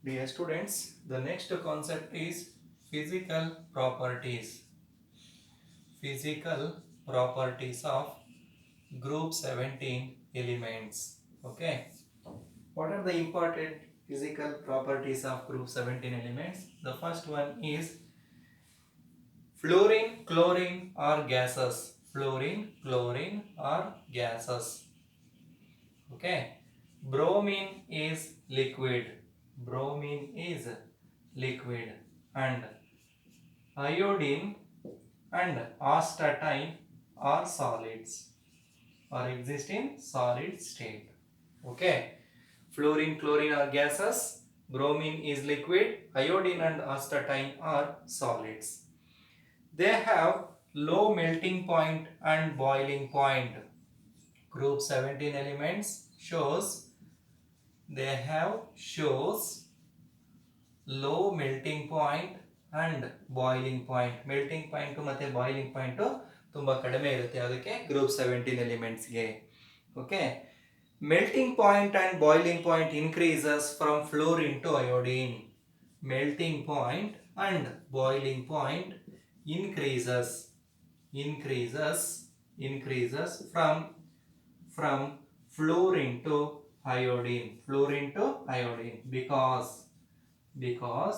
Dear students, the next concept is physical properties. Physical properties of group 17 elements. Okay. What are the important physical properties of group 17 elements? The first one is fluorine, chlorine or gases. Fluorine, chlorine or gases. Okay. Bromine is liquid. Bromine is liquid. And iodine and astatine are solids or exist in solid state. Okay. Fluorine, chlorine are gases. Bromine is liquid. Iodine and astatine are solids. They have low melting point and boiling point. Group 17 elements shows low melting point and boiling point. Melting point ಮತ್ತೆ boiling point ತುಂಬಾ ಕಡಿಮೆ ಇರುತ್ತೆ ಅದಕ್ಕೆ group 17 elements ಗೆ. Okay. Melting point and boiling point increases from fluorine to iodine. Melting point and boiling point increases from fluorine to iodine because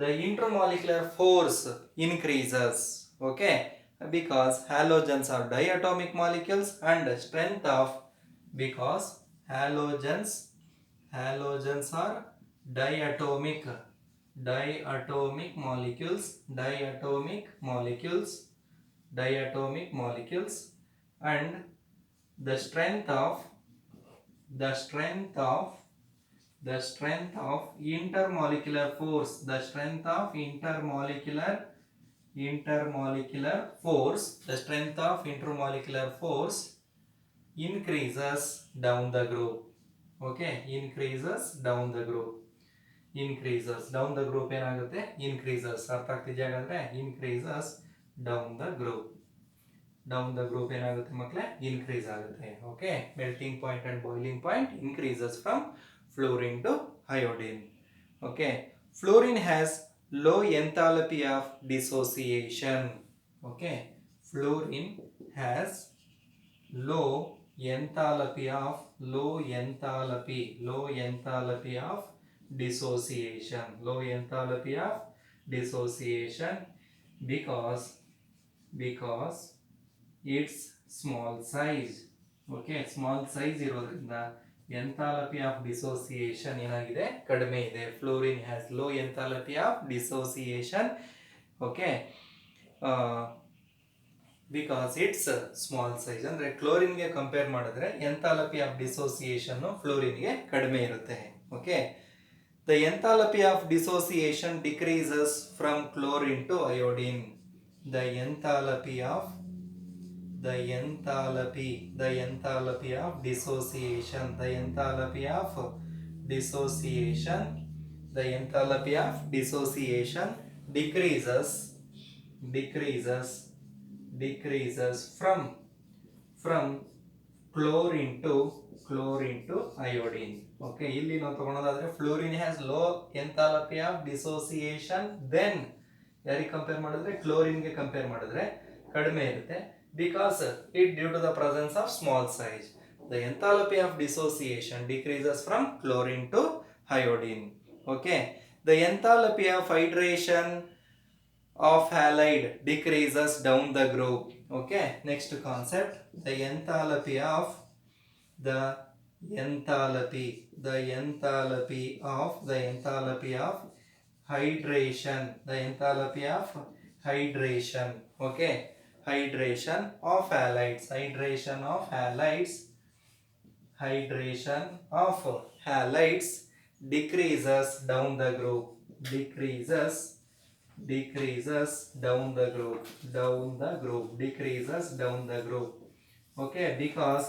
the intermolecular force increases. Okay, because halogens are diatomic molecules and strength of because halogens are diatomic molecules and the strength of intermolecular force increases down the group. Okay, increases down the group ಏನಾಗುತ್ತೆ increases ಅರ್ಥ ಆಗ್ತಿದೆಯಾ ಹಾಗಾದ್ರೆ increases down the group ಏನಾಗುತ್ತೆ ಮಕ್ಕಳೇ increase ಆಗುತ್ತೆ. Okay, melting point and boiling point increases from fluorine to iodine. Okay, fluorine has low enthalpy of dissociation. Okay, fluorine has low enthalpy of dissociation because its small size. Okay, small size ಇರೋದ್ರಿಂದ enthalpy of dissociation ಏನಾಗಿದೆ ಕಡಿಮೆ ಇದೆ. Fluorine has low enthalpy of dissociation. Okay, because it's small size. ಅಂದ್ರೆ chlorine ಗೆ compare ಮಾಡಿದ್ರೆ enthalpy of dissociation fluorine ಗೆ ಕಡಿಮೆ ಇರುತ್ತೆ. Okay, the enthalpy of dissociation decreases from chlorine to iodine. The enthalpy of dissociation decreases from chlorine to iodine. Okay, ಇಲ್ಲಿ ನಾವು ತಗೊಳ್ಳೋದಾದ್ರೆ fluorine has low enthalpy of dissociation, then ಯಾರಿಗೆ compare ಮಾಡಿದ್ರೆ chlorine ಗೆ compare ಮಾಡಿದ್ರೆ ಕಡಿಮೆ ಇರುತ್ತೆ because it due to the presence of small size. The enthalpy of dissociation decreases from chlorine to iodine. Okay, the enthalpy of hydration of halide decreases down the group. Okay, next concept, the enthalpy of hydration. Okay, hydration of halides decreases down the group. Decreases down the group. Okay, because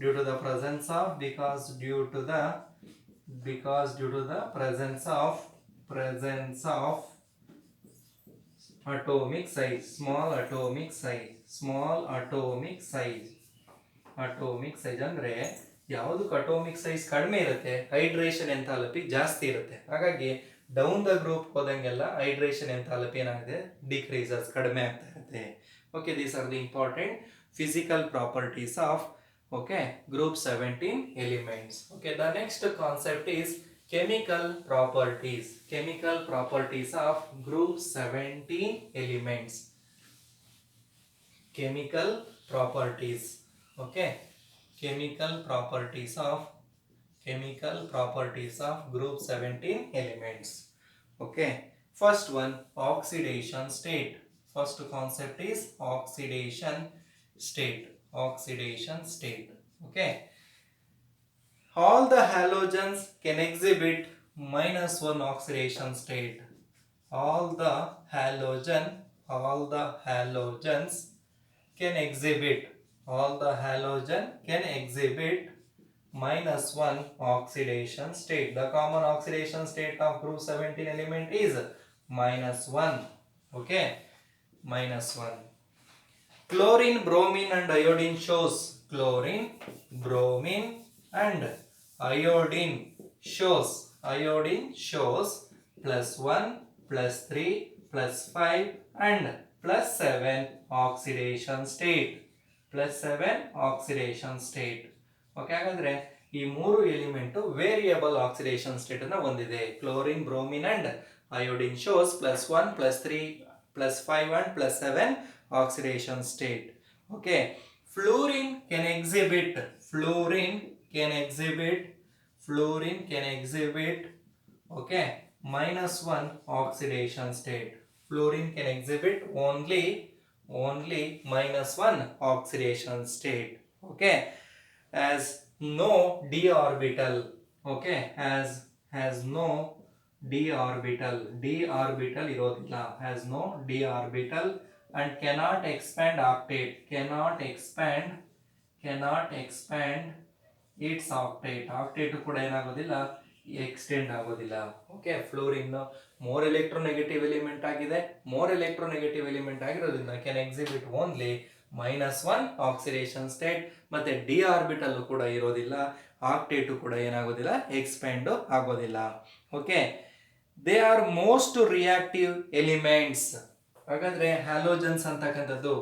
due to the presence of atomic size, small atomic size ಅಂದ್ರೆ ಯಾವುದಕ್ಕೆ atomic size ಕಡಿಮೆ ಇರುತ್ತೆ hydration enthalpy ಜಾಸ್ತಿ ಇರುತ್ತೆ. ಹಾಗಾಗಿ down the group ಹೋದಂಗೆಲ್ಲ hydration enthalpy ಏನಾಗಿದೆ decreases ಕಡಿಮೆ ಆಗ್ತಾ ಇರುತ್ತೆ. Okay, these are the important physical properties of group 17 elements. Okay, the next concept is chemical properties of group 17 elements. Chemical properties. Okay, chemical properties of group 17 elements. Okay, first one, oxidation state. First concept is oxidation state. Okay, all the halogens can exhibit -1 oxidation state. all the halogens can exhibit -1 oxidation state. The common oxidation state of group 17 element is -1. Okay, -1. Chlorine, bromine and iodine shows. Chlorine, bromine and iodine shows. +1, +3, +5 and +7 oxidation state. Okay, ಹಾಗಾದ್ರೆ ಈ ಮೂರು element variable oxidation state ಅನ್ನ ಹೊಂದಿದೆ. Chlorine, bromine and iodine shows +1, +3, +5 and +7 oxidation state. Okay, fluorine can exhibit okay, -1 oxidation state. Fluorine can exhibit only -1 oxidation state. Okay, as no d orbital. Okay, has no d orbital irodilla, has no d orbital and cannot expand octet, cannot expand its octet ಕೂಡ ಏನಾಗೋದಿಲ್ಲ extend ಆಗೋದಿಲ್ಲ. Okay, fluorine more electronegative element ಆಗಿದೆ. More electronegative element ಆಗಿರೋದ್ರಿಂದ can exhibit only -1 oxidation state. ಮತ್ತೆ D orbital ಕೂಡ ಇರೋದಿಲ್ಲ, ಆಕ್ಟೇಟು ಕೂಡ ಏನಾಗೋದಿಲ್ಲ ಎಕ್ಸ್ಪ್ಯಾಂಡ್ ಆಗೋದಿಲ್ಲ. Okay, they are most reactive elements. ಹಾಗಾದ್ರೆ ಹ್ಯಾಲೋಜನ್ಸ್ ಅಂತಕ್ಕಂಥದ್ದು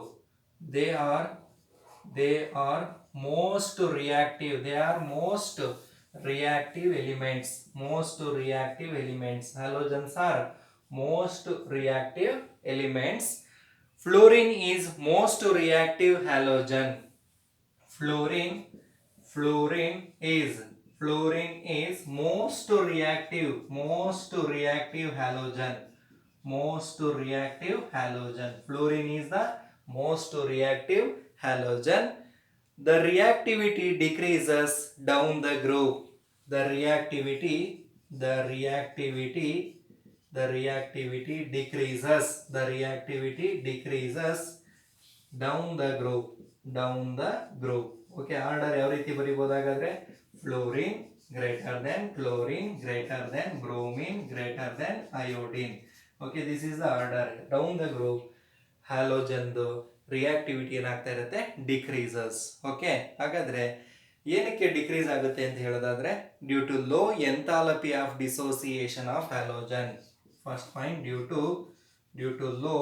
they are most reactive elements. Halogens are most reactive elements. Fluorine is most reactive halogen. Fluorine is most reactive halogen. Fluorine is the most reactive halogen. The reactivity decreases down the group. The reactivity decreases down the group. Okay, order ಯಾವ ರೀತಿ ಬರಿಬಹುದಾದ್ರೆ fluorine greater than chlorine greater than bromine greater than iodine. Okay, this is the order. Down the group halogen reactivity ಏನಾಗ್ತಾ ಇರುತ್ತೆ decreases. Okay, ಹಾಗಾದ್ರೆ ಏನಕ್ಕೆ decrease ಆಗುತ್ತೆ ಅಂತ ಹೇಳೋದಾದ್ರೆ due to low enthalpy of dissociation of halogen. First point, due to low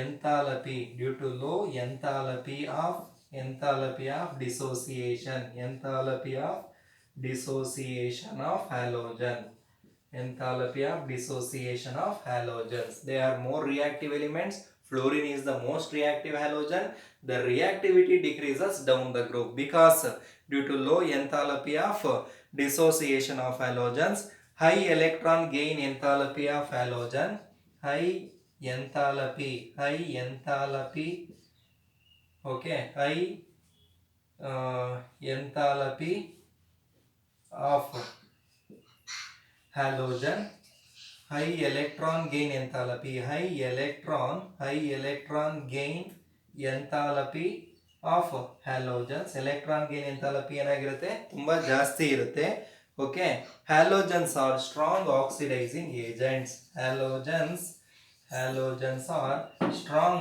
enthalpy of dissociation of halogens. They are more reactive elements. Fluorine is the most reactive halogen. The reactivity decreases down the group because due to low enthalpy of dissociation of halogens, high electron gain enthalpy of halogen, high enthalpy of halogen, high electron gain enthalpy of halogens. electron gain enthalpy ಏನಾಗಿರುತ್ತೆ ತುಂಬಾ ಜಾಸ್ತಿ ಇರುತ್ತೆ. Okay, halogens are strong oxidizing agents. halogens are strong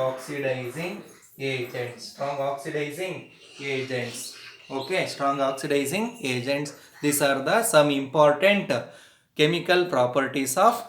oxidizing agents. Strong oxidizing agents. Okay, strong oxidizing agents. These are the some important chemical properties of